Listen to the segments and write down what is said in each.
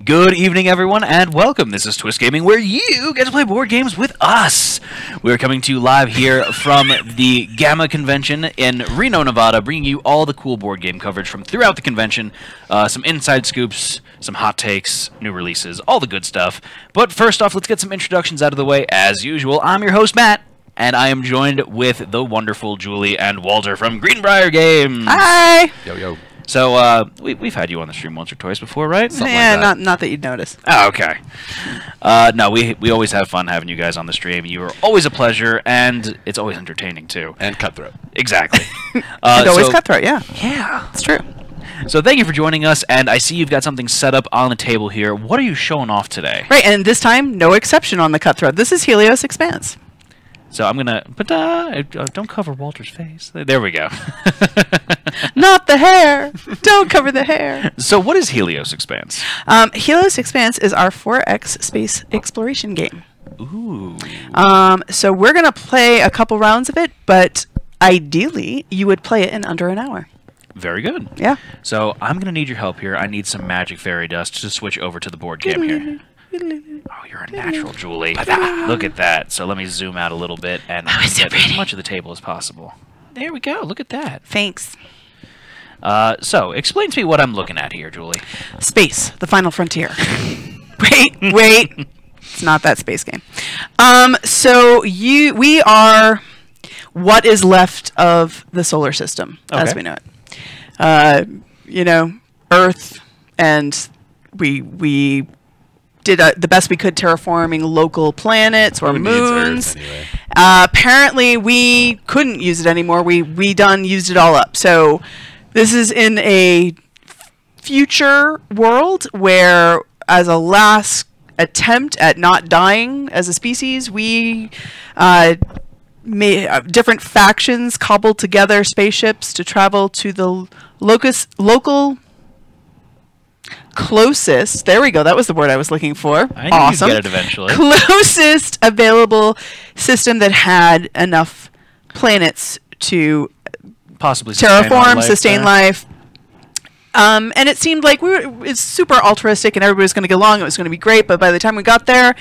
Good evening, everyone, and welcome. This is Twist Gaming, where you get to play board games with us. We're coming to you live here from the GAMA convention in Reno, Nevada, bringing you all the cool board game coverage from throughout the convention, some inside scoops, some hot takes, new releases, all the good stuff. But first off, let's get some introductions out of the way. As usual, I'm your host, Matt, and I am joined with the wonderful Julie and Walter from Greenbrier Games. Hi! Yo, yo. So, we've had you on the stream once or twice before, right? Something like that. Not that you'd notice. Oh, okay. No, we always have fun having you guys on the stream. You are always a pleasure, and it's always entertaining, too. And cutthroat. Exactly. And always cutthroat, yeah. Yeah. It's true. So thank you for joining us, and I see you've got something set up on the table here. What are you showing off today? Right, and this time, no exception on the cutthroat. This is Helios Expanse. So I'm gonna, but don't cover Walter's face. There we go. Not the hair. Don't cover the hair. So what is Helios Expanse? Helios Expanse is our 4X space exploration game. Ooh. So we're gonna play a couple rounds of it, but ideally you would play it in under an hour. Very good. Yeah. So I'm gonna need your help here. I need some magic fairy dust to switch over to the board game here. Oh, you're a natural, Julie. Look at that. So let me zoom out a little bit and get as much of the table as possible. There we go. Look at that. Thanks. So explain to me what I'm looking at here, Julie. Space, the final frontier. wait. It's not that space game. So we are what is left of the solar system as we know it. You know, Earth, and we did the best we could terraforming local planets or moons. Anyway. Apparently, we couldn't use it anymore. We used it all up. So this is in a future world where, as a last attempt at not dying as a species, we made different factions cobbled together spaceships to travel to the local closest, there we go, that was the word I was looking for. I knew awesome. You'd get it eventually. Closest available system that had enough planets to possibly terraform, sustain life. And it seemed like it's super altruistic and everybody was going to get along. It was going to be great, but by the time we got there,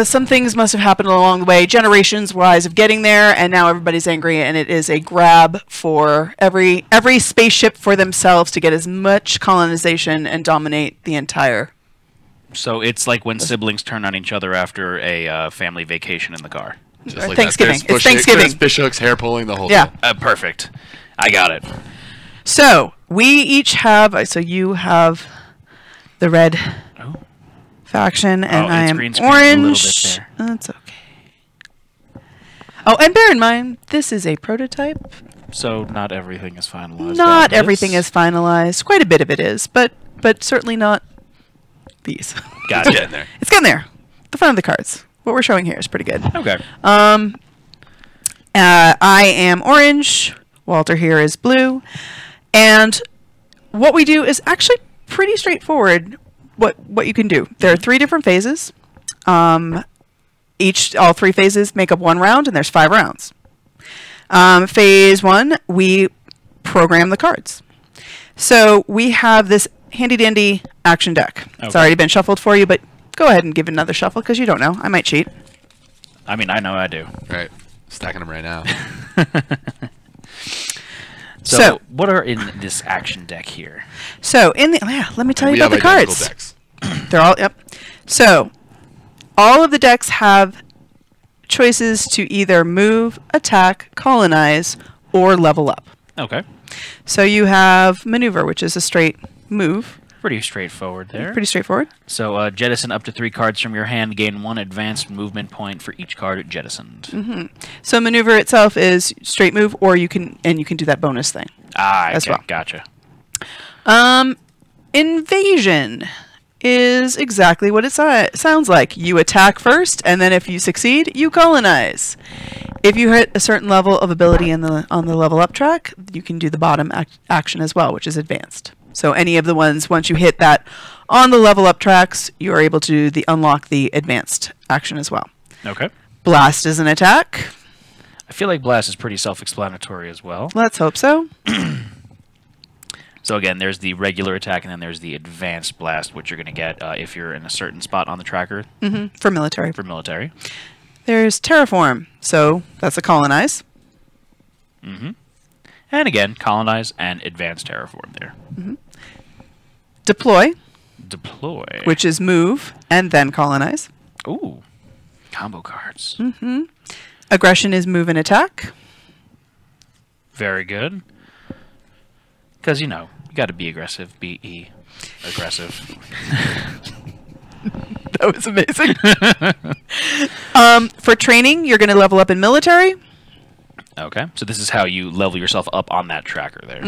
some things must have happened along the way, generations-wise of getting there, and now everybody's angry, and it is a grab for every spaceship for themselves to get as much colonization and dominate the entire. So it's like when siblings turn on each other after a family vacation in the car. Just like Thanksgiving. That. It's Thanksgiving. Fishhooks, hair pulling, the whole yeah. thing. Perfect. I got it. So we each have. So you have the red faction, and I am orange. A little bit there. That's okay. Oh, and bear in mind, this is a prototype. So not everything is finalized. Not everything is finalized. Quite a bit of it is, but certainly not these. Gotcha. Getting there. It's getting there. The front of the cards. What we're showing here is pretty good. Okay. I am orange. Walter here is blue. And what we do is actually pretty straightforward. What you can do. There are 3 different phases. All 3 phases make up 1 round, and there's 5 rounds. Phase 1, we program the cards. So we have this handy-dandy action deck. Okay. It's already been shuffled for you, but go ahead and give it another shuffle, because you don't know. I might cheat. I mean, I know I do. Right. Stacking them right now. So, what are in this action deck here? So, let me tell you about the cards. Decks. They're all, yep. So, all of the decks have choices to either move, attack, colonize, or level up. Okay. So, you have maneuver, which is a straight move. Pretty straightforward there. Pretty straightforward. So, jettison up to 3 cards from your hand, gain 1 advanced movement point for each card jettisoned. Mm-hmm. So, maneuver itself is straight move, or you can do that bonus thing. As well. Gotcha. Invasion is exactly what it sounds like. You attack first, and then if you succeed, you colonize. If you hit a certain level of ability on the level up track, you can do the bottom action as well, which is advanced. So any of the ones, once you hit that on the level up tracks, you are able to unlock the advanced action as well. Okay. Blast is an attack. I feel like blast is pretty self-explanatory as well. Let's hope so. So again, there's the regular attack, and then there's the advanced blast, which you're going to get if you're in a certain spot on the tracker. For military. For military. There's terraform, so that's a colonize. And again, colonize and advanced terraform there. Deploy, Deploy. which is move and then colonize. Ooh, combo cards. Aggression is move and attack. Very good. Because, you got to be aggressive. B-E. Aggressive. That was amazing. For training, you're going to level up in military. Okay. So this is how you level yourself up on that tracker there.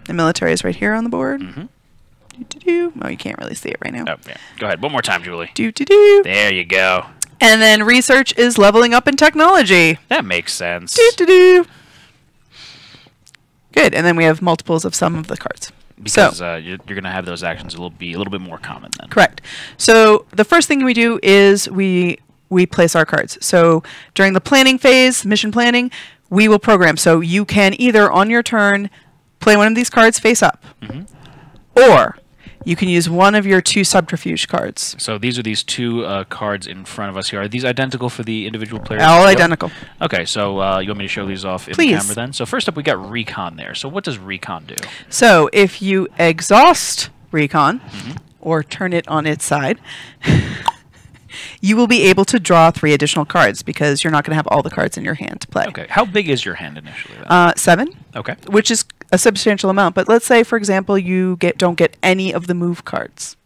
The military is right here on the board. Do-do-do. Oh, you can't really see it right now. Oh, yeah. Go ahead. One more time, Julie. Do-do-do. There you go. And then research is leveling up in technology. That makes sense. Do-do-do. Good. And then we have multiples of some of the cards. Because you're going to have those actions be a little bit more common then. Correct. So the first thing we do is we place our cards. So during the planning phase, mission planning, we will program. So you can either on your turn play one of these cards face up, or you can use one of your 2 subterfuge cards. So these are these 2 cards in front of us here. Are these identical for the individual players? All identical. Okay, so you want me to show these off in the camera then? So first up, we got Recon there. So what does Recon do? So if you exhaust Recon, or turn it on its side, you will be able to draw 3 additional cards because you're not going to have all the cards in your hand to play. Okay, how big is your hand initially then? 7. Okay. Which is a substantial amount. But let's say, for example, you don't get any of the move cards,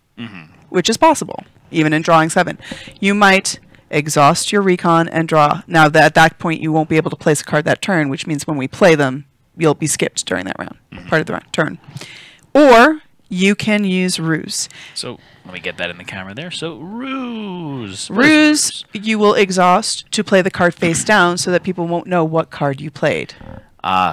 which is possible, even in drawing 7. You might exhaust your Recon and draw. Now, at that point, you won't be able to place a card that turn, which means when we play them, you'll be skipped during that round, part of the turn. Or you can use Ruse. So let me get that in the camera there. So Ruse. Ruse, you will exhaust to play the card face down so that people won't know what card you played.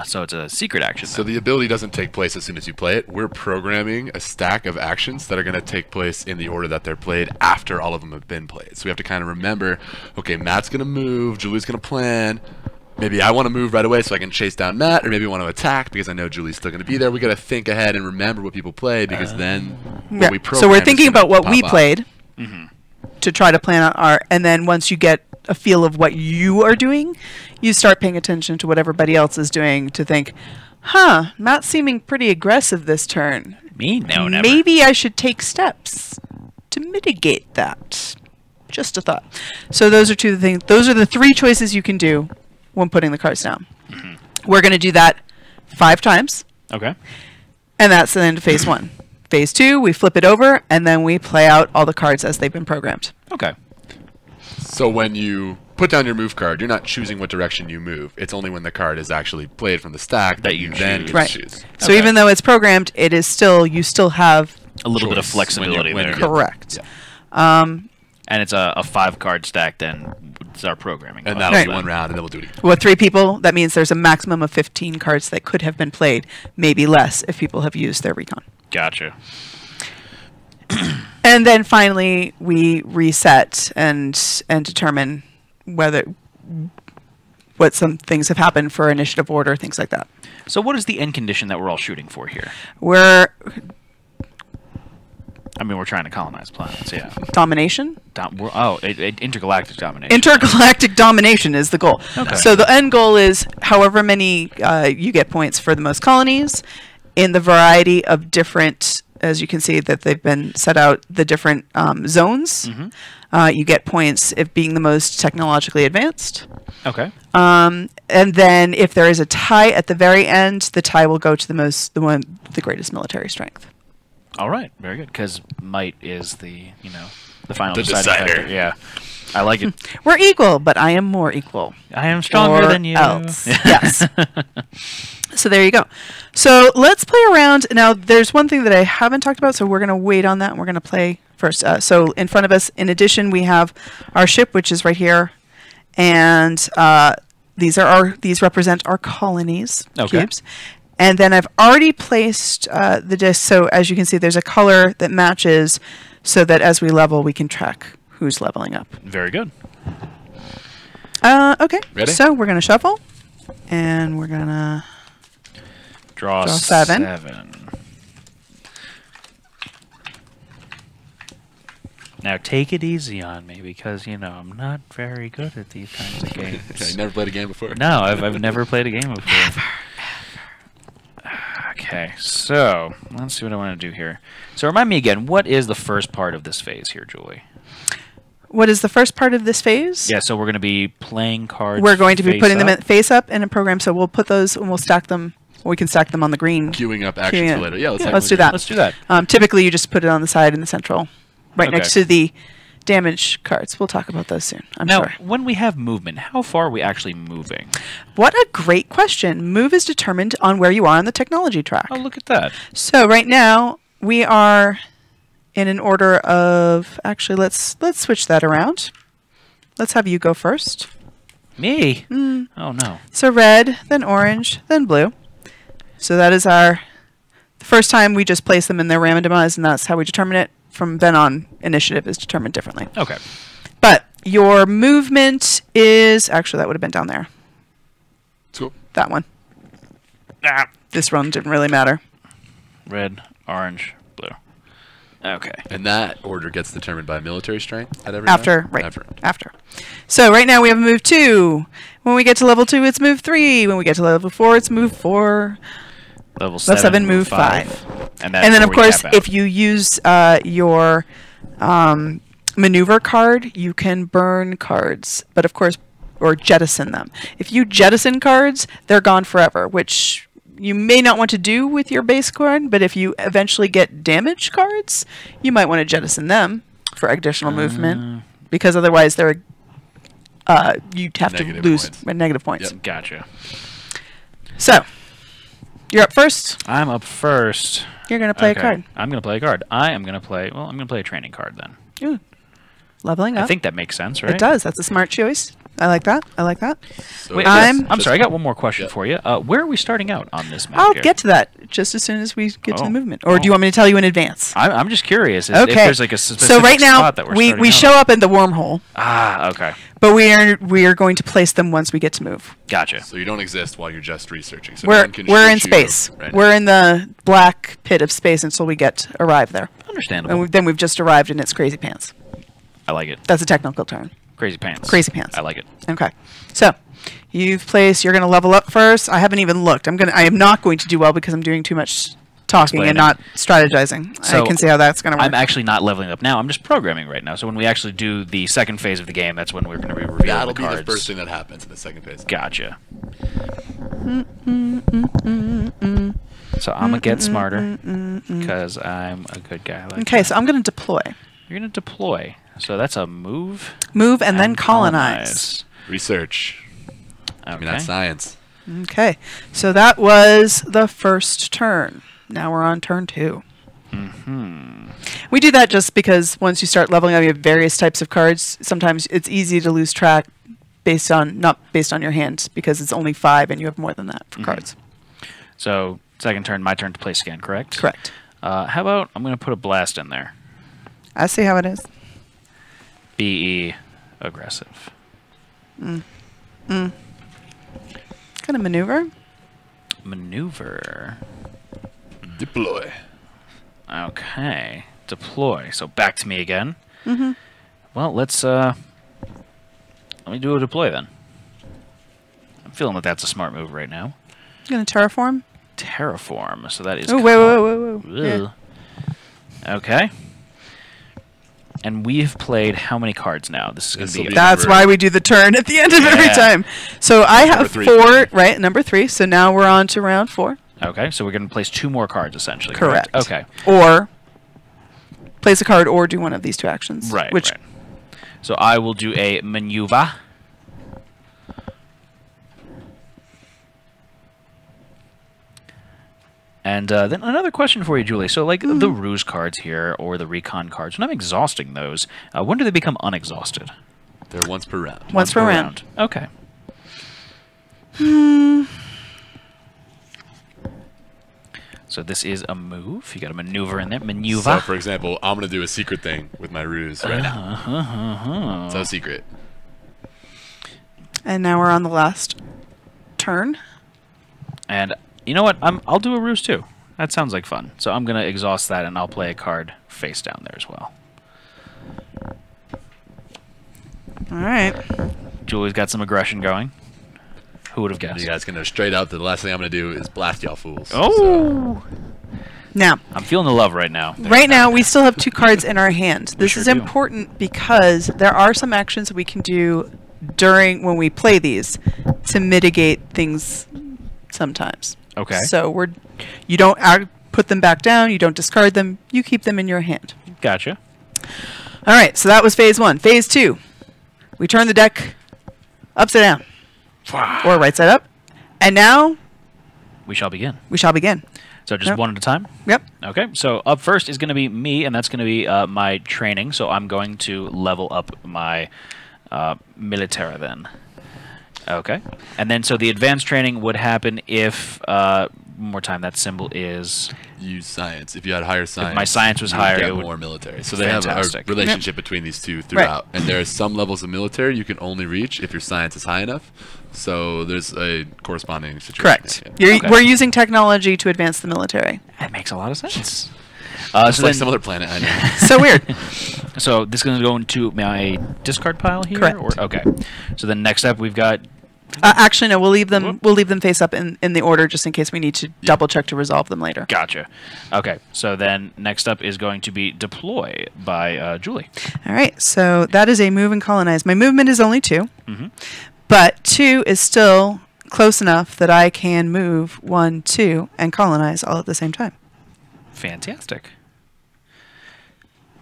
So it's a secret action. So the ability doesn't take place as soon as you play it. We're programming a stack of actions that are going to take place in the order that they're played after all of them have been played. So we have to kind of remember, okay, Matt's going to move, Julie's going to plan. Maybe I want to move right away so I can chase down Matt, or maybe I want to attack because I know Julie's still going to be there. We got to think ahead and remember what people play because then what we program. So we're thinking is about what we pop up. played to try to plan out our, and then once you get a feel of what you are doing, you start paying attention to what everybody else is doing to think, Matt's seeming pretty aggressive this turn. Me? No, never. Maybe I should take steps to mitigate that. Just a thought. So those are 2 things. Those are the 3 choices you can do when putting the cards down. We're going to do that 5 times. Okay. And that's the end of phase 1. Phase 2, we flip it over, and then we play out all the cards as they've been programmed. Okay. So when you put down your move card, you're not choosing what direction you move. It's only when the card is actually played from the stack that you then choose. get to choose. So Okay. even though it's programmed, it is still, you still have A little bit of Choice flexibility when there. you're- correct. Yeah. And it's a 5-card stack then. It's our programming. And class. that'll be Right. 1 round, and then we'll do it again. With 3 people, that means there's a maximum of 15 cards that could have been played, maybe less if people have used their Recon. Gotcha. And then finally, we reset and determine what some things have happened for initiative order, things like that. So what is the end condition that we're all shooting for here? We're We're trying to colonize planets, yeah. domination. Intergalactic domination. Intergalactic domination is the goal. Okay. So the end goal is however many you get points for the most colonies in the variety of different, as you can see that they've been set out, the different zones. You get points if being the most technologically advanced. Okay. And then if there is a tie at the very end, the tie will go to the greatest military strength. All right. Very good. Because might is the final The deciding decider. factor. Yeah. I like it. We're equal, but I am more equal. I am stronger Or than you. else. Yes. So there you go. So let's play around. Now, there's one thing that I haven't talked about, so we're going to wait on that, and we're going to play first. So in front of us, in addition, we have our ship, which is right here, and these represent our colonies, Okay. cubes. And then I've already placed the disc, so as you can see, there's a color that matches, so that as we level, we can track who's leveling up. Very good. Okay. Ready? So we're going to shuffle, and we're going to Draw Draw 7. 7. Now take it easy on me because you know I'm not very good at these kinds of games. You never played a game before? No, I've never played a game before. Okay, so let's see what I want to do here. So remind me again, what is the first part of this phase here, Julie? What is the first part of this phase? Yeah, so we're going to be playing cards. We're going to be putting them up. face up in a program, so we'll put those and we'll stack them. We can stack them on the green. Queuing up actions for later. Yeah, Let's do that. Let's do that. Typically, you just put it on the side in the central, right Okay. next to the damage cards. We'll talk about those soon, I'm Now, sure. when we have movement, how far are we actually moving? What a great question. Move is determined on where you are on the technology track. Oh, look at that. So right now, we are in an order of... Actually, let's switch that around. Let's have you go first. Me? Oh, no. So red, then orange, then blue. So that is the first time we just place them and they're randomized, and that's how we determine it. From then on, initiative is determined differently. Okay. But your movement is... Actually, that would have been down there. Cool. That one. Ah. This one didn't really matter. Red, orange, blue. Okay. And that order gets determined by military strength at every After, round? right. round. After. So right now we have move 2. When we get to level 2, it's move 3. When we get to level 4, it's move 4. Level Level 7, 7 move 5. And And then, where of we course, cap out. if you use your maneuver card, you can burn cards. But, of course, or jettison them. If you jettison cards, they're gone forever, which you may not want to do with your base card. But if you eventually get damage cards, you might want to jettison them for additional movement. Because otherwise, they're you'd have to Negative lose points. negative points. Yep. Gotcha. So, you're up first. I'm up first. You're going to play Okay. a card. I'm going to play a card. I'm going to play a training card then. Ooh. Leveling up. I think that makes sense, right? It does. That's a smart choice. I like that. I like that. So Wait, I'm- I'm sorry, I got one more question Yep. for you. Where are we starting out on this map I'll here? get to that just as soon as we get to Oh. the movement. Or do you want me to tell you in advance? I'm just curious if Okay. there's like a specific So right now spot that we're we starting out show on. up in the wormhole, Okay. but we are going to place them once we get to move. Gotcha. So you don't exist while you're just researching. So no We're one can we're in shoot you space. right We're in the black pit of space until we arrive there, Understandable. and then we've just arrived and it's crazy pants. I like it. That's a technical term. Crazy pants. Crazy pants. I like it. Okay. So, you've placed. You're going to level up first. I haven't even looked. I am not going to do well because I'm doing too much talking Explaining. and not strategizing. So I can see how that's going to work. I'm actually not leveling up now. I'm just programming right now. So when we actually do the second phase of the game, that's when we're going to be revealing That'll the be cards. the first thing that happens in the second phase. Gotcha. So I'm gonna get smarter because I'm a good guy. Like Okay, that. so I'm going to deploy. You're gonna deploy. So that's a move. Move and then colonize. Research. I mean, Okay. that's science. Okay, so that was the first turn. Now we're on turn 2. We do that just because once you start leveling up, you have various types of cards. Sometimes it's easy to lose track not based on your hand because it's only 5 and you have more than that for cards. So second turn, my turn to play scan. Correct. Correct. How about I'm gonna put a blast in there. I see how it is. BE aggressive. Kind of maneuver. Maneuver. Deploy. Okay. Deploy. So back to me again. Well, let me do a deploy then. I'm feeling that that's a smart move right now. Going to terraform. Terraform. So that is. Oh, whoa. Yeah. Okay. And we've played how many cards now? This is going This to will be. be That's number- why we do the turn at the end of every Yeah. time. So I Number have 3. 4, right? Number 3. So now we're on to round 4. Okay, so we're going to place 2 more cards essentially. Correct. Okay. Or place a card or do one of these 2 actions. Right. Which Right. So I will do a maneuver. And then another question for you, Julie. So, like the ruse cards here or the recon cards, when I'm exhausting those, when do they become unexhausted? They're once per round. Once per round. Okay. So this is a move. You got a maneuver in there. Maneuver. So, for example, I'm going to do a secret thing with my ruse right now. So secret. And now we're on the last turn. And you know what? I'll do a ruse too. That sounds like fun. So I'm gonna exhaust that, and I'll play a card face down there as well. All right. Julie's got some aggression going. Who would have guessed? You guys can know straight up that the last thing I'm going to do is blast y'all fools. Oh! Now, I'm feeling the love right now. right now, we still have 2 cards in our hand. This sure is do. important because there are some actions that we can do during when we play these to mitigate things sometimes. Okay. So you don't put them back down. You don't discard them. You keep them in your hand. Gotcha. All right. So that was phase 1. Phase 2, we turn the deck upside down or right side up, and now We shall begin. we shall begin. So just Yep. one at a time? Yep. Okay, so up first is going to be me, and that's going to be my training. So I'm going to level up my military then. Okay. And then so the advanced training would happen if, one more time, that symbol is... Use science. If you had higher science, my science was you would higher, get it would- more military. So they have Fantastic. a relationship between these two throughout. And there are some levels of military you can only reach if your science is high enough. So there's a corresponding situation. Correct. Yeah. Okay. We're using technology to advance the military. That makes a lot of sense. It's So like then, some other planet I know. So weird. so this is going to go into my discard pile here? Correct. Or, okay. So then next up we've got... Actually, no. We'll leave them. Whoop. We'll leave them face up in the order just in case we need to double check to resolve them later. Gotcha. Okay, so then next up is going to be deploy by Julie. All right. So that is a move and colonize. My movement is only 2, Mm-hmm. but 2 is still close enough that I can move 1, 2, and colonize all at the same time. Fantastic.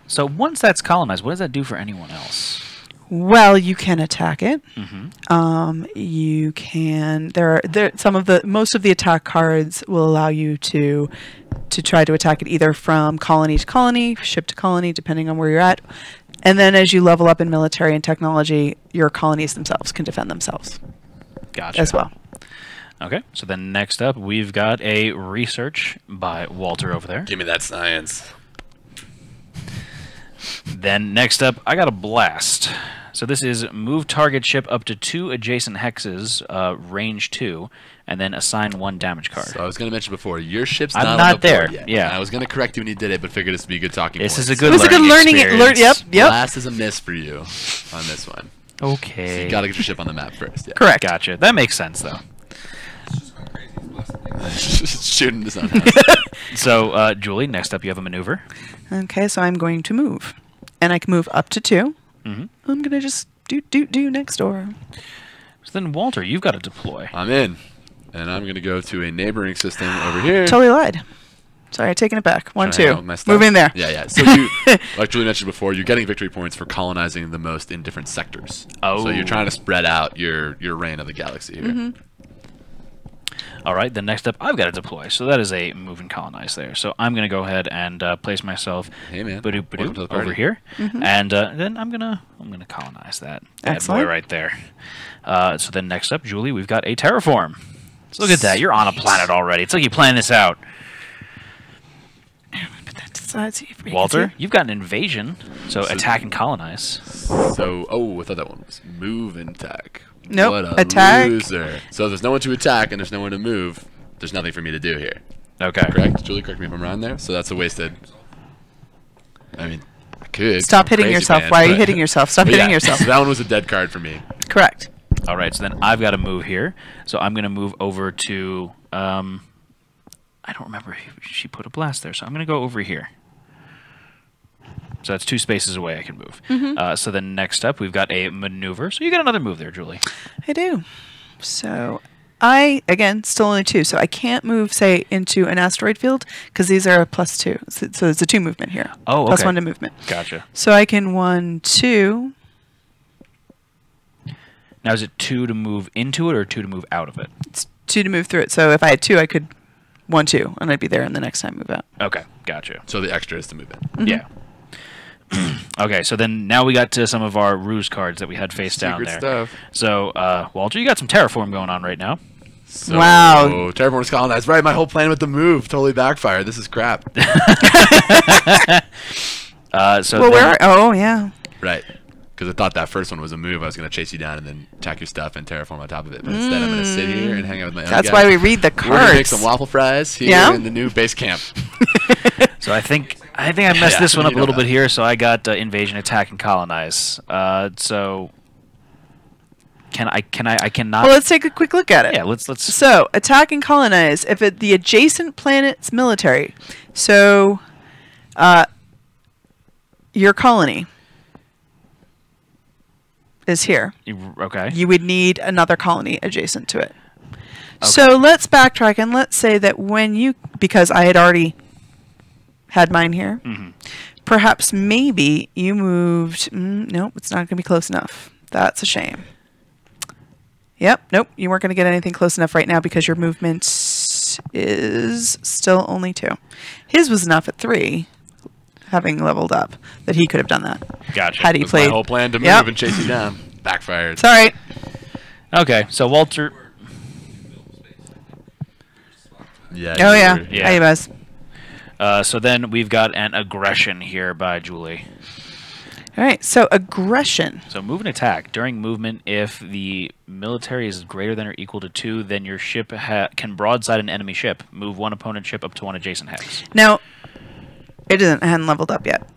So once that's colonized, what does that do for anyone else? Well, you can attack it. Mm-hmm. You can. Most of the attack cards will allow you to try to attack it either from colony to colony, ship to colony, depending on where you're at. And then as you level up in military and technology, your colonies themselves can defend themselves Gotcha. as well. Okay, so then next up, we've got a research by Walter over there. Give me that science. Then next up, I got a blast. So this is move target ship up to 2 adjacent hexes, range 2, and then assign 1 damage card. So I was going to mention before, your ship's I'm not not on the board there, yet. yeah. And I was going to correct you when you did it, but figured this would be a good talking This point. is a So good It was a good learning experience. Yep. Blast is a miss for you on this one. Okay. So you got to get your ship on the map first. Yeah. Correct. Gotcha. That makes sense, though. Shooting the sun. So, Julie, next up you have a maneuver. Okay, so I'm going to move, and I can move up to 2. Mm-hmm. I'm gonna just do next door. So then, Walter, you've got to deploy. I'm in. And I'm going to go to a neighboring system over here. Totally lied. Sorry, taking it back. 1, Trying to hang out 2. with my stuff. Move in there. Yeah, yeah. So you, like Julie mentioned before, you're getting victory points for colonizing the most in different sectors. Oh. So you're trying to spread out your reign of the galaxy here. Mm-hmm. All right, then next up, I've got to deploy. So that is a move and colonize there. So I'm going to go ahead and place myself Hey, man. ba-doop, Welcome to the ba-doop, over party. here, Mm-hmm. and then I'm gonna colonize that bad boy Excellent. right there. So then next up, Julie, we've got a terraform. So look at that, you're on a planet already. It's like you planned this out. Put that to the side so you can Walter, see. you've got an invasion. So So- attack and colonize. So, I thought that one was move and attack. Nope, What a attack. loser. So there's no one to attack and there's no one to move. There's nothing for me to do here. Okay. Correct? Julie, correct me if I'm wrong there. So that's a wasted... I mean, I could. Stop I'm hitting crazy, yourself. man, Why are you but- hitting yourself? Stop but hitting yeah, yourself. So that one was a dead card for me. Correct. All right, so then I've got to move here. So I'm going to move over to... I don't remember if she put a blast there, so I'm going to go over here. So that's 2 spaces away I can move. Mm-hmm. So then next up, we've got a maneuver. So you got another move there, Julie. I do. So I, again, still only 2. So I can't move, say, into an asteroid field because these are a +2. So it's a 2 movement here. Oh, Plus okay. 1 to movement. Gotcha. So I can 1, 2. Now, is it 2 to move into it or 2 to move out of it? It's 2 to move through it. So if I had 2, I could 1, 2, and I'd be there, and the next time move out. Okay, gotcha. So the extra is to move in. Mm-hmm. Yeah. Okay, so then now we got to some of our ruse cards that we had face down Secret there. stuff. So, Walter, you got some terraform going on right now. So, Wow. Terraform's colonized. Right, my whole plan with the move totally backfired. This is crap. So Well, then- where? Oh, yeah. Right. Because I thought that first one was a move. I was going to chase you down and then attack your stuff and terraform on top of it. But instead, I'm going to sit here and hang out with my own That's guys. why we read the We're going to make cards. some waffle fries here Yeah? in the new base camp. So I think I messed Yeah, this one up you a know little that. bit here. So I got invasion, attack, and colonize. So I cannot. Well, let's take a quick look at it. Yeah, let's. So, attack and colonize. If the adjacent planet's military, so your colony is here. Okay. You would need another colony adjacent to it. Okay. So let's backtrack and let's say that when you, because I had already had mine here, perhaps maybe you moved. Nope, it's not going to be close enough. That's a shame. Yep, nope, you weren't going to get anything close enough right now because your movement is still only 2. His was enough at 3, having leveled up, that he could have done that. Gotcha. Had he played. My whole plan to move and chase you down. Backfired. It's all right. Okay, so Walter. Yeah. Oh, yeah. He was. So then we've got an aggression here by Julie. All right, so aggression. So move and attack. During movement, if the military is greater than or equal to 2, then your ship can broadside an enemy ship. Move one opponent ship up to one adjacent hex. Now, it hadn't leveled up yet.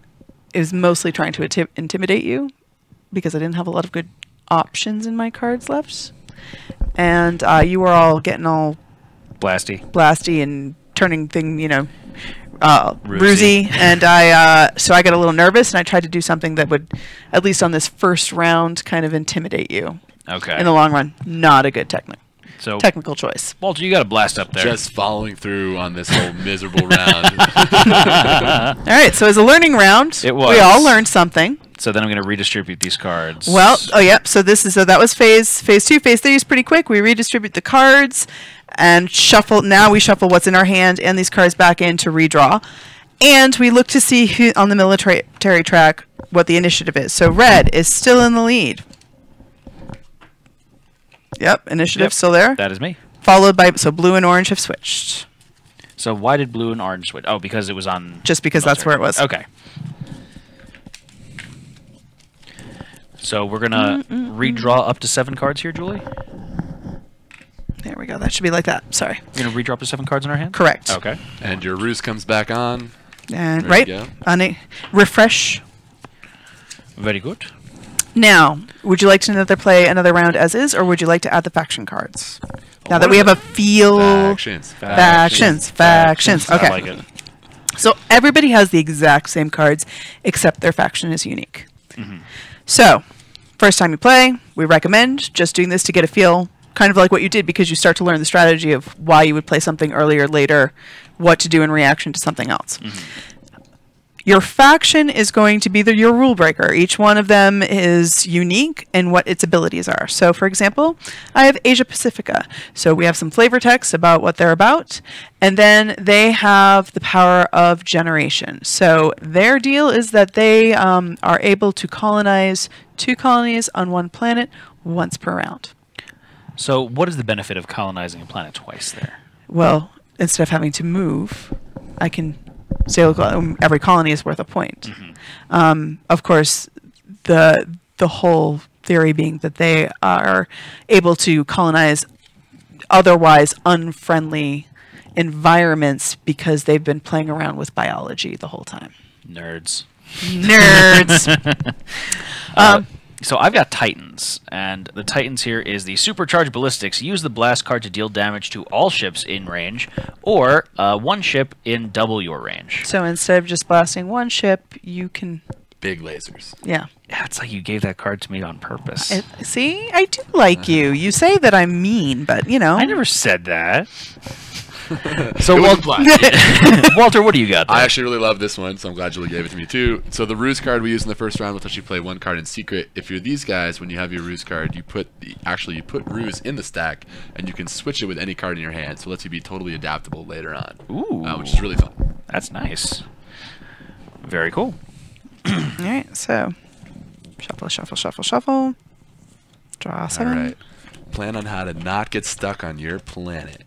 It was mostly trying to intimidate you because I didn't have a lot of good options in my cards left. And you were all getting all blasty and turning rusy, and so I got a little nervous, and I tried to do something that would, at least on this first round, kind of intimidate you. Okay. In the long run, not a good technical choice. Walter, you got a blast up there. Just following through on this whole miserable round. All right, so as a learning round, it was. We all learned something. So then I'm going to redistribute these cards. Well, so that was phase 2. Phase 3 is pretty quick. We redistribute the cards and shuffle. Now we shuffle what's in our hand and these cards back in to redraw. And we look to see who on the military track what the initiative is. So red is still in the lead. Yep, initiative still there. That is me. Followed by, so blue and orange have switched. So why did blue and orange switch? Oh, because it was on... Just because that's where it was. Okay. So we're going to redraw up to 7 cards here, Julie? There we go. That should be like that. Sorry. You're going to redraw up to 7 cards in our hand? Correct. Okay. And your ruse comes back on. And refresh. Very good. Now, would you like to play another round as is, or would you like to add the faction cards? Now that we have a feel... Factions. Okay. I like it. So everybody has the exact same cards, except their faction is unique. So, first time you play, we recommend just doing this to get a feel, kind of like what you did, because you start to learn the strategy of why you would play something earlier, later, what to do in reaction to something else. Your faction is going to be your rule breaker. Each one of them is unique in what its abilities are. So, for example, I have Asia Pacifica. So we have some flavor text about what they're about, and then they have the power of generation. So their deal is that they are able to colonize 2 colonies on 1 planet once per round. So what is the benefit of colonizing a planet twice there? Well, instead of having to move, I can... So every colony is worth a point. Of course, the whole theory being that they are able to colonize otherwise unfriendly environments because they've been playing around with biology the whole time. Nerds. So I've got Titans, and the Titans here is the Supercharged Ballistics. Use the blast card to deal damage to all ships in range, or 1 ship in double your range. So instead of just blasting 1 ship, you can... Big lasers. Yeah. Yeah, it's like you gave that card to me on purpose. See? I do like you. You say that I'm mean, but, you know... I never said that. So Walter, what do you got there? I actually really love this one, so I'm glad Julie gave it to me too. So the ruse card we use in the first round will let you play 1 card in secret. If you're these guys, when you have your ruse card, you put ruse in the stack, and you can switch it with any card in your hand. So it lets you be totally adaptable later on. Ooh, which is really fun. That's nice. Very cool. All right, so shuffle. Draw 7. All right. Plan on how to not get stuck on your planet.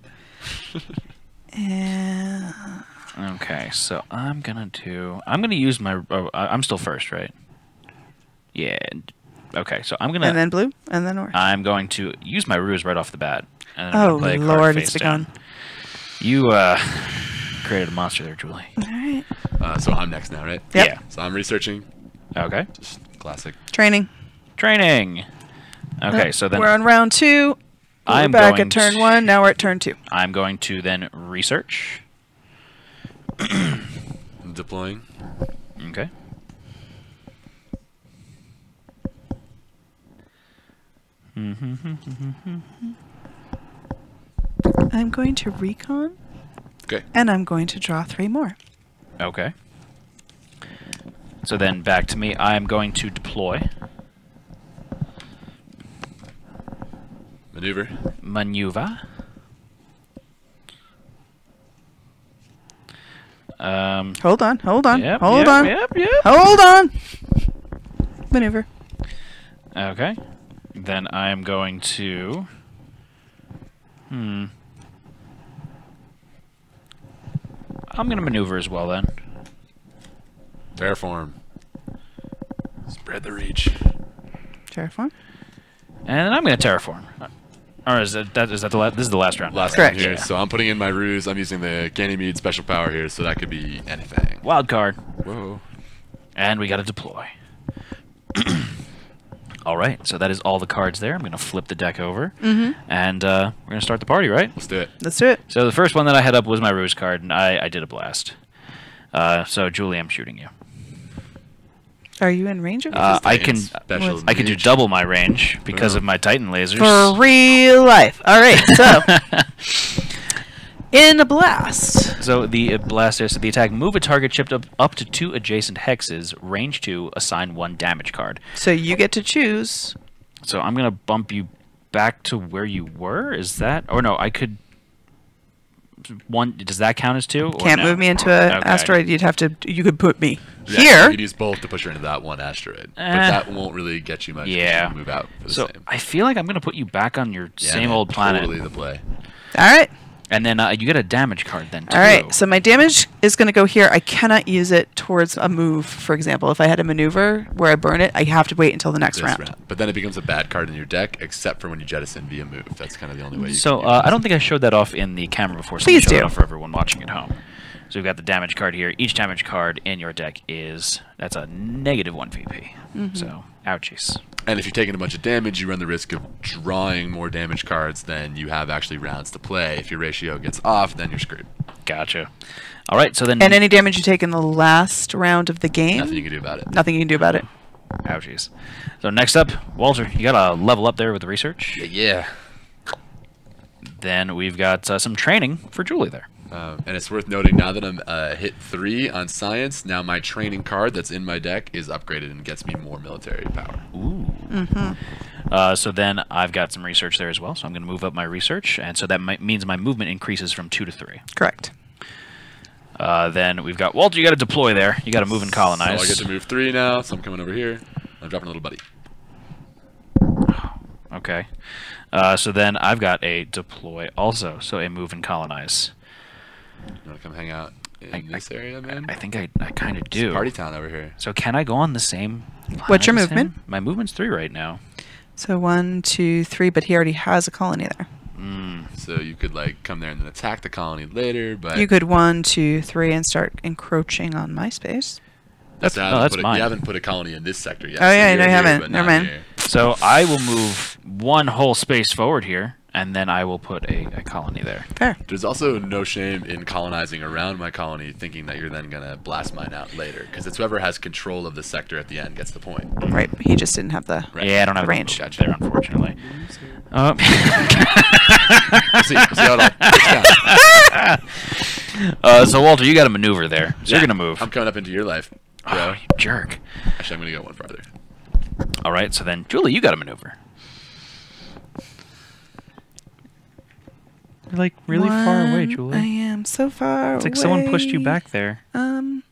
Okay, so I'm gonna use my. I'm still first, right? Yeah. Okay, so I'm gonna. And then blue, and then orange. I'm going to use my ruse right off the bat. And then I'm oh gonna play a Lord, card it's face down. begun. You created a monster there, Julie. All right. So I'm next now, right? Yep. Yeah. So I'm researching. Okay. Just classic. Training. Training. Okay, so then we're on round 2. I'm We're back going at turn to- 1. Now we're at turn 2. I'm going to then research. Deploying. Okay. I'm going to recon, Okay. and I'm going to draw 3 more. Okay. So then back to me. I'm going to deploy. Maneuver. Maneuver. Hold on, hold on, Yep, hold yep, on. Yep, yep. Hold on. Maneuver. Okay. Then I'm going to... I'm going to maneuver as well then. Terraform. Spread the reach. Terraform. And then I'm going to terraform. Or is that the this is the last round? Last Correct. one here. Yeah. So I'm putting in my ruse. I'm using the Ganymede special power here, so that could be anything. Wild card. Whoa. And we got to deploy. All right, so that is all the cards there. I'm going to flip the deck over. And we're going to start the party, right? Let's do it. Let's do it. So the first one that I had up was my ruse card, and I did a blast. So Julie, I'm shooting you. Are you in range of me? I can Special I can do reach. double my range because of my Titan lasers. For real life. All right, so in a blast. So the blaster, so the attack, move a target chipped up to 2 adjacent hexes, range 2, assign 1 damage card. So you get to choose. So I'm gonna bump you back to where you were. Is that? Or no, I could. One, does that count as 2? Or Can't no? move me into an Okay. asteroid. You'd have to. You could put me Yeah, here. You could use both to push her into that one asteroid. But that won't really get you much. 'cause Yeah. you move out for the So same. I feel like I'm gonna put you back on your Yeah, same man, old planet, Totally the play. Uh, All right. and then you get a damage card then too. All right. So my damage is going to go here. I cannot use it towards a move. For example, if I had a maneuver where I burn it, I have to wait until the next This round. round. But then it becomes a bad card in your deck, except for when you jettison via move. That's kind of the only way you So can use I don't think I showed that off in the camera before. So Please let me show do. it off for everyone watching at home. So we've got the damage card here. Each damage card in your deck that's a -1 VP. So ouchies. And if you're taking a bunch of damage, you run the risk of drawing more damage cards than you have actually rounds to play. If your ratio gets off, then you're screwed. Gotcha. All right. So then. And any damage you take in the last round of the game, Nothing you can do about it. nothing you can do about it. Ouchies. So next up, Walter, you got to level up there with the research. Yeah. Then we've got some training for Julie there. And it's worth noting now that I'm hit 3 on science, now my training card that's in my deck is upgraded and gets me more military power. Ooh. So then I've got some research there as well. So I'm going to move up my research, and so that means my movement increases from 2 to 3. Correct. Then we've got Walter. You got to deploy there. You got to move and colonize. So I get to move 3 now, so I'm coming over here. I'm dropping a little buddy. Okay. So then I've got a deploy also. So a move and colonize. You want to come hang out in this area, man? I think I kind of It's do. party town over here. So can I go on the same? What's your line as movement? him? My movement's 3 right now. So 1, 2, 3, but he already has a colony there. So you could like come there and then attack the colony later, but You could 1, 2, 3, and start encroaching on my space. That's that's mine. You haven't put a colony in this sector yet. Oh, yeah, you're no, you here, haven't. but Never not mind. here. So I will move 1 whole space forward here, and then I will put a colony there. Fair. There's also no shame in colonizing around my colony, thinking that you're then gonna blast mine out later, because it's whoever has control of the sector at the end gets the point. Right. He just didn't have the. Right. Yeah, I don't have Range. a range there, unfortunately. We'll see how it all breaks down. So Walter, you got to maneuver there. So Yeah, you're gonna move. I'm coming up into your life. Oh, bro. you jerk. Actually, I'm gonna go one farther. All right. So then, Julie, you got to maneuver. You're like really far away, Julie. I am so far It's like someone pushed you away. back there. 1,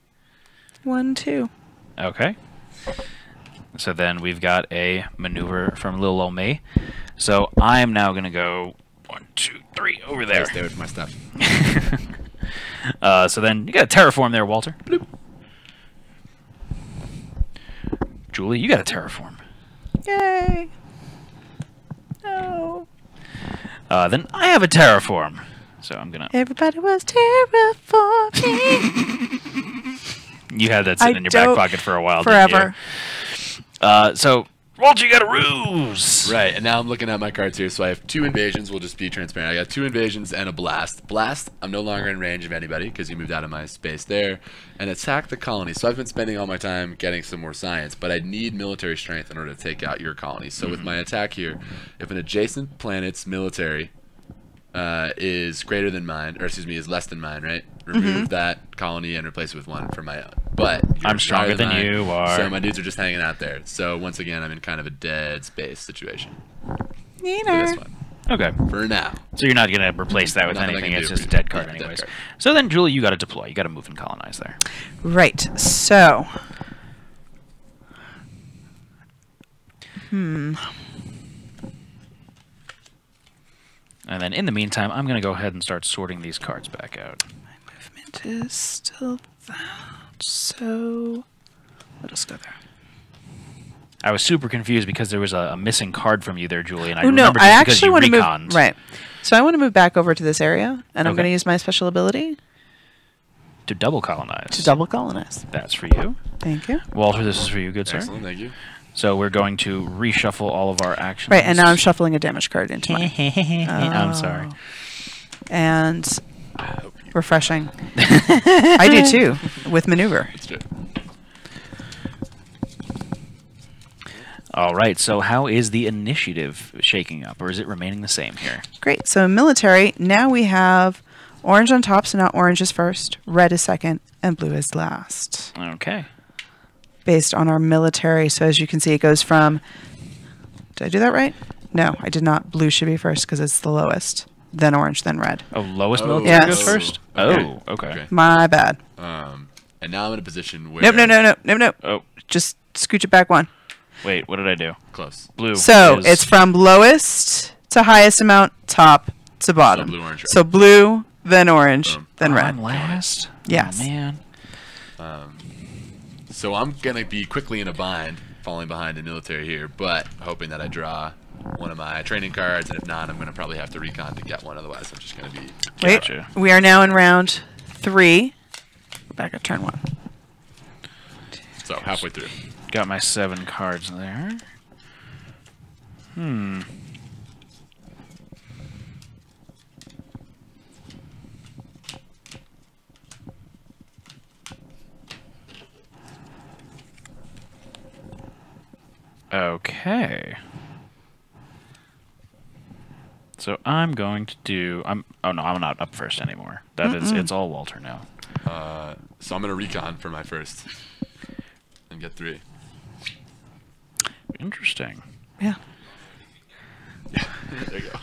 2. Okay. So then we've got a maneuver from little old me. So I'm now gonna go 1, 2, 3 over there. Stay away from my stuff. So then you got a terraform there, Walter. Bloop. Julie, you got a terraform. Yay. No. Then I have a terraform. So I'm gonna. Everybody was terraforming. You had that sitting in your back don't- pocket for a while. Didn't Forever. you? So Walter, you got a ruse! Right, and now I'm looking at my cards here, so I have 2 invasions. We'll just be transparent. I got 2 invasions and a blast. Blast, I'm no longer in range of anybody because you moved out of my space there. And attack the colony. So I've been spending all my time getting some more science, but I need military strength in order to take out your colony. So with my attack here, if an adjacent planet's military is greater than mine, or excuse me, is less than mine, right? Remove that colony and replace it with one for my own. But I'm stronger than mine, you are. so my dudes are just hanging out there. So once again, I'm in kind of a dead space situation. For this Neither. one. Okay. For now. So you're not going to replace that with Nothing I anything. can It's do. just a dead card Yeah, anyways. dead card. So then, Julie, you got to deploy. You got to move and colonize there. Right. So. And then in the meantime, I'm going to go ahead and start sorting these cards back out. My movement is still that. So. Let us go there. I was super confused because there was a missing card from you there, Julie, and I Oh no! remembered I it's because actually you want to move. reconned. Right. So I want to move back over to this area, and I'm Okay. going to use my special ability To double colonize. to double colonize. That's for you. Thank you. Walter, this is for you, good sir. Excellent, thank you. So we're going to reshuffle all of our actions. Right, and now I'm shuffling a damage card into my. I'm sorry. And I hope you. refreshing. I do too, with maneuver. Let's do it. All right, so how is the initiative shaking up, or is it remaining the same here? Great. So military. Now we have orange on top, so now orange is first, red is second, and blue is last. Okay. Based on our military. So as you can see, it goes from. Did I do that right? No, I did not. Blue should be first because it's the lowest. Then orange, then red. Oh, lowest Oh. military Yes. goes first? Okay. Oh, okay. Okay. My bad. And now I'm in a position where. Nope. Oh, Just scooch it back one. wait, what did I do? Close. Blue. So is- it's from lowest to highest amount, top to bottom. blue, orange, red. So blue, then orange, Boom. then red. I'm last? Yes. Oh, man. So I'm going to be quickly in a bind, falling behind in military here, but hoping that I draw one of my training cards, and if not, I'm going to probably have to recon to get one, otherwise I'm just going to be... Wait, Gotcha. we are now in round 3. Go back at turn 1. So, halfway through. Got my 7 cards there. Okay. So I'm going to do. Oh no, I'm not up first anymore. That is, it's all Walter now. So I'm going to recon for my first. And get 3. Interesting. Yeah. There you go.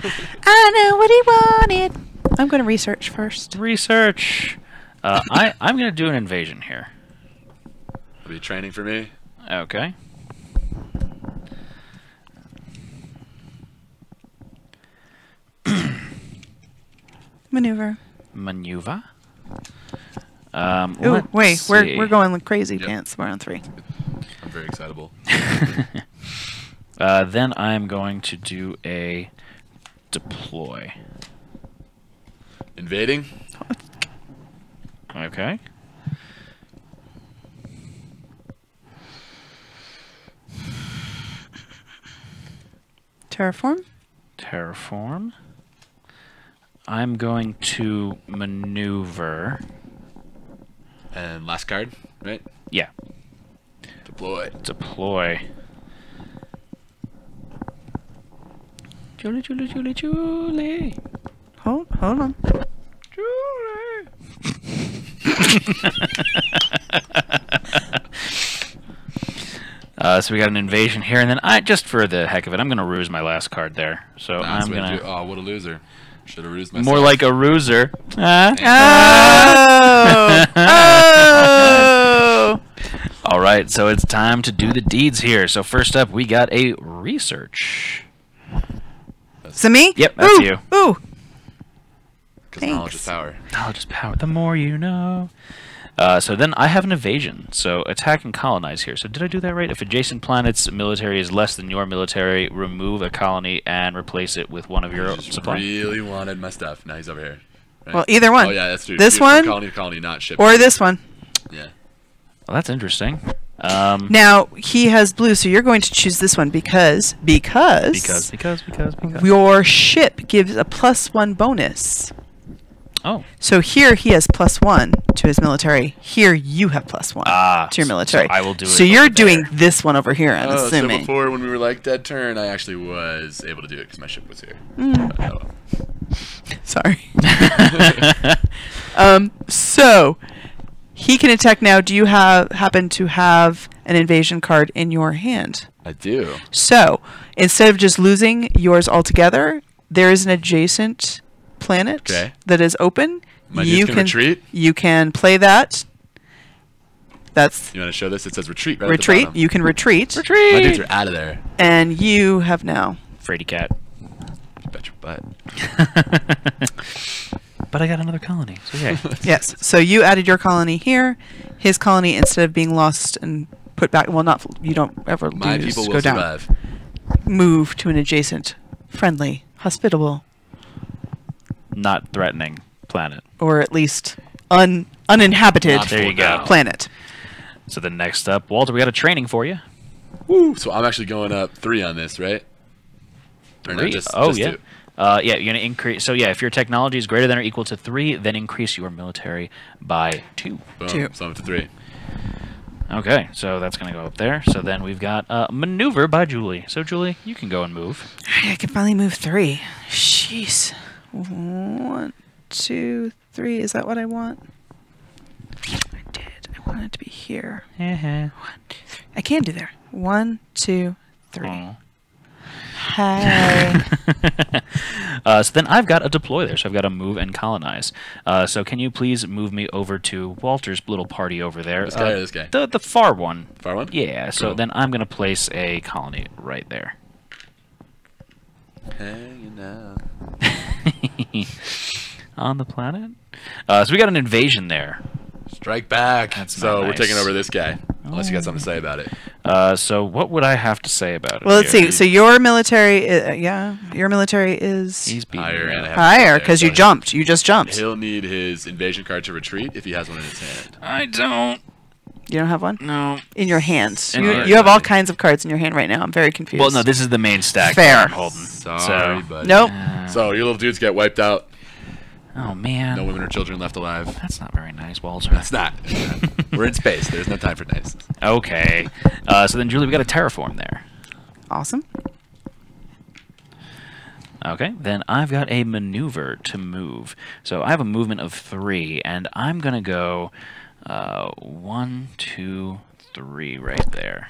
I know what he wanted. I'm going to research first. Research. I'm going to do an invasion here. It'll be training for me. Okay. Maneuver. Maneuver. Ooh, Let's wait, see. we're going like crazy Yep. pants. We're on 3. I'm very excitable. Then I'm going to do a deploy. Invading. Okay. Terraform. Terraform. I'm going to maneuver. And last card, right? Yeah. Deploy. Deploy. Julie, Julie, Julie, Julie. Hold on. Julie. So we got an invasion here, and then just for the heck of it, I'm going to ruse my last card there. So That's I'm what I going do. to... Oh, what a loser. Should have rused myself. More like a ruser. Oh! Oh! All right, so it's time to do the deeds here. So first up, we got a research. Is it me? Yep, that's Ooh, you. Ooh. Because knowledge is power. Knowledge is power. The more you know. So then I have an evasion. So attack and colonize here. So did I do that right? If adjacent planet's military is less than your military, remove a colony and replace it with one of your He just supply. really wanted my stuff. Now he's over here. Right? Well, either one. Oh, yeah, that's true. This From one colony to colony, not ship. or this one. Yeah. Well, that's interesting. Now he has blue, so you're going to choose this one because your ship gives a +1 bonus. Oh. So here he has +1 to his military. Here you have +1 to your military. So I will do it. So you're doing this one over here, I'm assuming. So before, when we were like dead turn, I actually was able to do it because my ship was here. Sorry. So he can attack now. Do you happen to have an invasion card in your hand? I do. So instead of just losing yours altogether, there is an adjacent planet that is open. My dudes can retreat? You can play that. That's You want to show this? It says retreat right retreat. at the bottom. You can retreat. Retreat! My dudes are out of there. And you have now. Fraidy cat. Bet your butt. But I got another colony, so yeah. Yes. So you added your colony here. His colony, instead of being lost and put back, well, not you don't ever My lose. people Go will down. survive. Move to an adjacent, friendly, hospitable, Not threatening planet. or at least uninhabited Not There you go. planet. So then next up, Walter, we got a training for you. Woo! So I'm actually going up 3 on this, right? Or no, Three? just Oh, 2. yeah, you're going to increase. So, yeah, if your technology is greater than or equal to 3, then increase your military by 2. Boom. 2. So I'm up to 3. Okay, so that's going to go up there. So then we've got maneuver by Julie. So, Julie, you can go and move. I can finally move 3. Jeez. 1, 2, 3. Is that what I want? I did. I want it to be here. I can do there. 1, 2, 3. Oh. Hi. So then I've got a deploy there. So I've got a move and colonize. So can you please move me over to Walter's little party over there? This guy or this guy? The far one. Far one? Yeah. So Cool. then I'm going to place a colony right there. Hanging out. On the planet. So we got an invasion there. Strike back. That's So not we're nice. taking over this guy. Unless you got something to say about it. So what would I have to say about it? Well, let's here? see. So your military, your military is He's beating Higher, me and I up. have higher to because say, you so jumped. You just jumped. He'll need his invasion card to retreat if he has one in his hand. I don't. You don't have one No. in your hands. In You, my you have all hand. kinds of cards in your hand right now. I'm very confused. Well, no, this is the main stack Fair. that I'm holding. Sorry, so. buddy. Nope. So your little dudes get wiped out. Oh, man. No women or children left alive. That's not very nice, Walter. That's not. We're in space. There's no time for nice. Okay. So then, Julie, we got a terraform there. Awesome. Okay. Then I've got a maneuver to move. So I have a movement of 3, and I'm going to go 1, 2, 3 right there.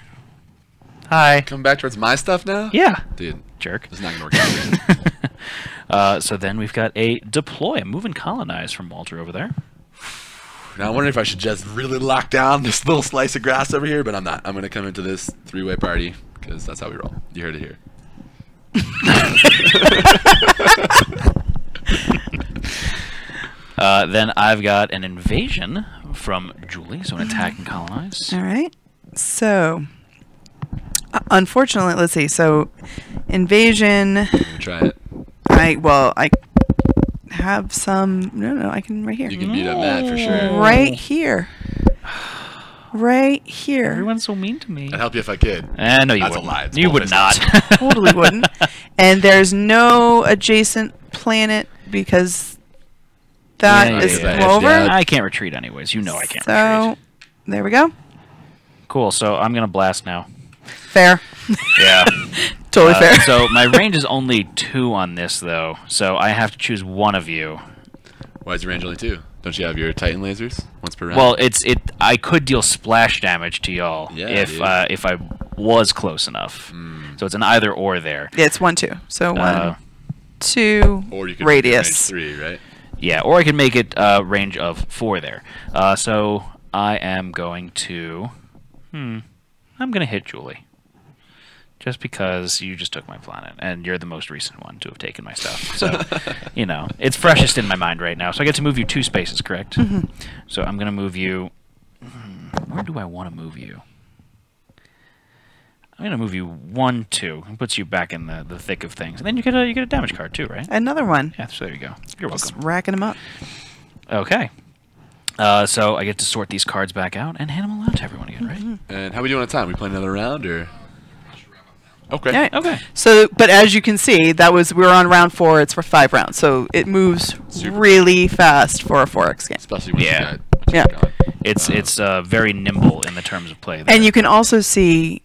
Hi. Coming back towards my stuff now? Yeah. Dude, Jerk. this is not going to work out. So then we've got a deploy, a move and colonize from Walter over there. Now I'm wondering if I should just really lock down this little slice of grass over here, but I'm not. I'm going to come into this 3-way party because that's how we roll. You heard it here. Then I've got an invasion from Julie, so an attack and colonize. All right. So, unfortunately, let's see. So, invasion. Let me try it. I have some. No, I can right here. You can beat up Matt for sure. Right here. Right here. Everyone's so mean to me. I'd help you if I could. No, you That's a wouldn't. lie. It's You would bullshit. not. Totally wouldn't. And there's no adjacent planet because that Yeah, is yeah, yeah. over. Yeah. I can't retreat anyways. You know I can't So, retreat. there we go. Cool, so I'm going to blast now. Fair. Yeah. Totally fair. So my range is only 2 on this, though. So I have to choose one of you. Why is your range only 2? Don't you have your Titan lasers once per round? Well, I could deal splash damage to y'all Yeah, if dude. if I was close enough. So it's an either or there. Yeah, it's 1, 2. So 1, Uh, 2, or you could make your range radius. 3, right? Yeah, or I can make it range of 4 there. So I am going to... I'm going to hit Julie. Just because you just took my planet, and you're the most recent one to have taken my stuff. So, you know, it's freshest in my mind right now. So I get to move you 2 spaces, correct? So I'm going to move you... where do I want to move you? I'm going to move you 1, 2. It puts you back in the thick of things. And then you get a damage card too, right? Another one. Yeah, so there you go. You're Just welcome. racking them up. Okay. So I get to sort these cards back out and hand them out to everyone again, right? And how we doing on time? We playing another round or? Okay. Yeah. Okay. So, but as you can see, we're on round 4. It's for 5 rounds, so it moves really fast for a 4X game. Especially when Yeah. you got It's very nimble in the terms of play. There. And you can also see,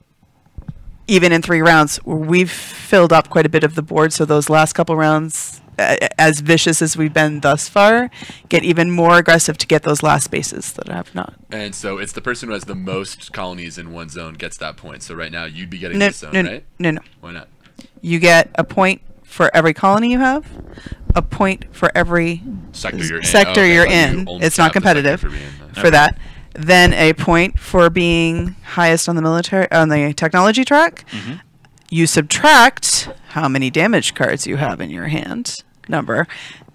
even in 3 rounds, we've filled up quite a bit of the board. So those last couple rounds, as vicious as we've been thus far, get even more aggressive to get those last spaces that have not. And so it's the person who has the most colonies in one zone gets that point. So right now you'd be getting this zone, right? No. Why not? You get a point for every colony you have, a point for every Sector you're in. you're Like in. you only It's not tap the sector competitive for being there. for that. Then a point for being highest on the technology track. You subtract how many damage cards you have in your hand number,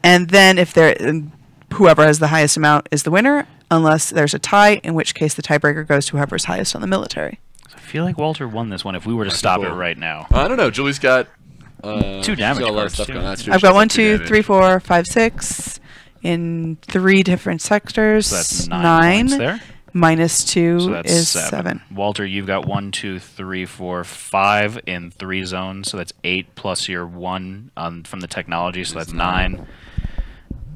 and then if whoever has the highest amount is the winner, unless there's a tie, in which case the tiebreaker goes to whoever's highest on the military. I feel like Walter won this one if we were to stop it right now. I don't know. Julie's got 2 damage got a lot of cards, stuff too. going on. That's true. I've She's got got 1, 2 2, 3, 4, 5, 6 in 3 different sectors. So that's 9 points there. Minus 2 So that's is 7. Walter, you've got 1, 2, 3, 4, 5 in 3 zones. So that's 8 plus your 1 from the technology. So that's 9.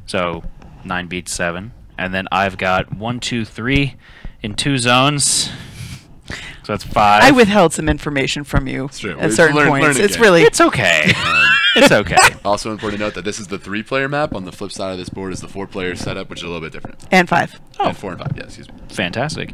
So 9 beats 7. And then I've got 1, 2, 3 in 2 zones. So that's 5. I withheld some information from you true. at certain points. It's really It's okay. It's okay. Also important to note that this is the 3-player map. On the flip side of this board is the 4-player setup, which is a little bit different. and 5. And 4 and 5, yeah, excuse me. Fantastic.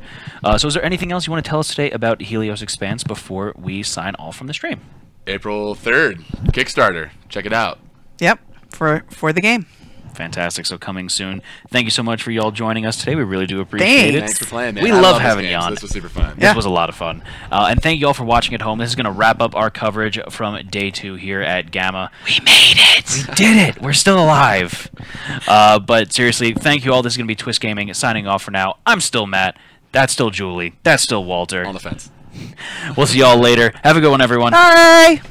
So is there anything else you want to tell us today about Helios Expanse before we sign off from the stream? April 3rd, Kickstarter. Check it out. Yep, for the game. Fantastic. So coming soon. Thank you so much for y'all joining us today. We really do appreciate it. Thanks for playing, man. We I love this having game, you so on. This was super fun. This was a lot of fun. And thank you all for watching at home. This is going to wrap up our coverage from day 2 here at GAMA. We made it! We did it! We're still alive. But seriously, thank you all. This is going to be Twist Gaming signing off for now. I'm still Matt. That's still Julie. That's still Walter. On the fence. We'll see y'all later. Have a good one, everyone. Bye!